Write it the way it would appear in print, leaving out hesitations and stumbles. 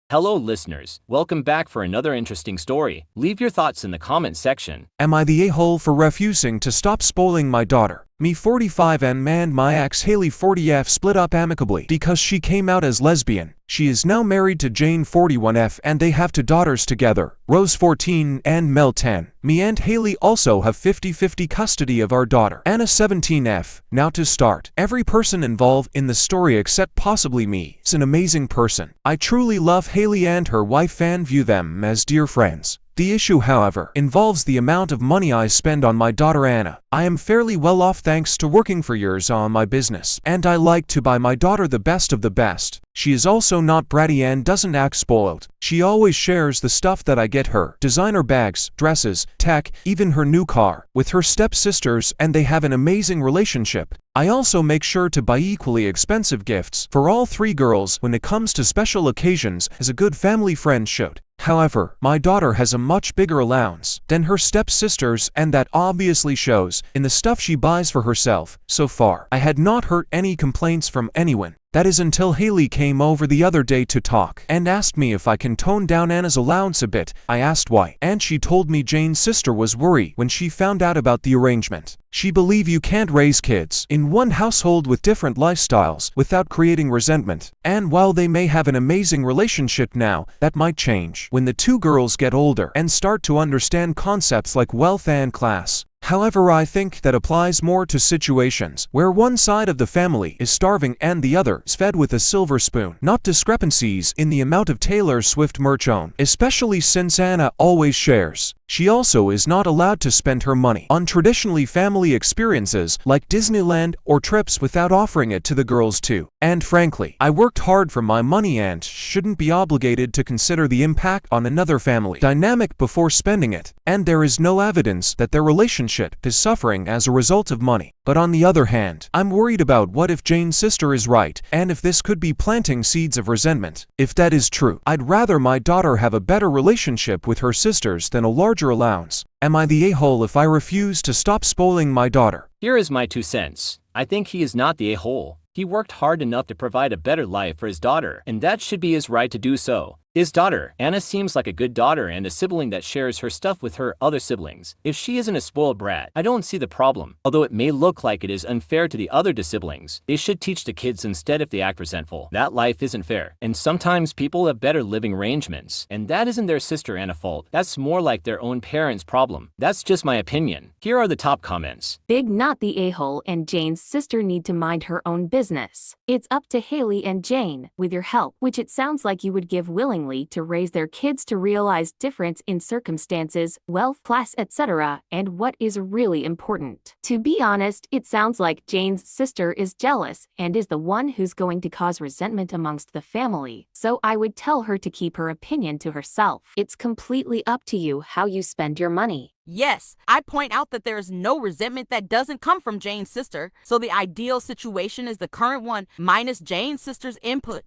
Hello listeners, welcome back for another interesting story. Leave your thoughts in the comment section. Am I the a-hole for refusing to stop spoiling my daughter? Me 45 and my ex Haley 40F split up amicably because she came out as lesbian. She is now married to Jane 41F and they have two daughters together, Rose 14 and Mel 10. Me and Haley also have 50-50 custody of our daughter, Anna 17F. Now to start, every person involved in the story except possibly me is an amazing person. I truly love Haley and her wife and view them as dear friends. The issue, however, involves the amount of money I spend on my daughter Anna. I am fairly well off thanks to working for years on my business, and I like to buy my daughter the best of the best. She is also not bratty and doesn't act spoiled. She always shares the stuff that I get her, designer bags, dresses, tech, even her new car, with her stepsisters, and they have an amazing relationship. I also make sure to buy equally expensive gifts for all three girls when it comes to special occasions, as a good family friend should. However, my daughter has a much bigger allowance than her stepsisters, and that obviously shows in the stuff she buys for herself. So far, I had not heard any complaints from anyone. That is until Haley came over the other day to talk and asked me if I can tone down Anna's allowance a bit. I asked why, and she told me Jane's sister was worried when she found out about the arrangement. She believes you can't raise kids in one household with different lifestyles without creating resentment. And while they may have an amazing relationship now, that might change when the two girls get older and start to understand concepts like wealth and class. However, I think that applies more to situations where one side of the family is starving and the other is fed with a silver spoon, not discrepancies in the amount of Taylor Swift merch owned, especially since Anna always shares. She also is not allowed to spend her money on traditionally family experiences like Disneyland or trips without offering it to the girls too. And frankly, I worked hard for my money and shouldn't be obligated to consider the impact on another family dynamic before spending it. And there is no evidence that their relationship is suffering as a result of money. But on the other hand, I'm worried about what if Jane's sister is right, and if this could be planting seeds of resentment. If that is true, I'd rather my daughter have a better relationship with her sisters than a larger allowance. Am I the a-hole if I refuse to stop spoiling my daughter? Here is my 2 cents. I think he is not the a-hole. He worked hard enough to provide a better life for his daughter, and that should be his right to do so. His daughter, Anna, seems like a good daughter and a sibling that shares her stuff with her other siblings. If she isn't a spoiled brat, I don't see the problem. Although it may look like it is unfair to the other siblings, they should teach the kids instead if they act resentful. That life isn't fair, and sometimes people have better living arrangements, and that isn't their sister Anna's fault. That's more like their own parents' problem. That's just my opinion. Here are the top comments. Big not the a-hole, and Jane's sister need to mind her own business. It's up to Haley and Jane, with your help, which it sounds like you would give willingly, to raise their kids to realize difference in circumstances, wealth, class, etc., and what is really important. To be honest, it sounds like Jane's sister is jealous and is the one who's going to cause resentment amongst the family, so I would tell her to keep her opinion to herself. It's completely up to you how you spend your money. Yes, I point out that there is no resentment that doesn't come from Jane's sister, so the ideal situation is the current one minus Jane's sister's input.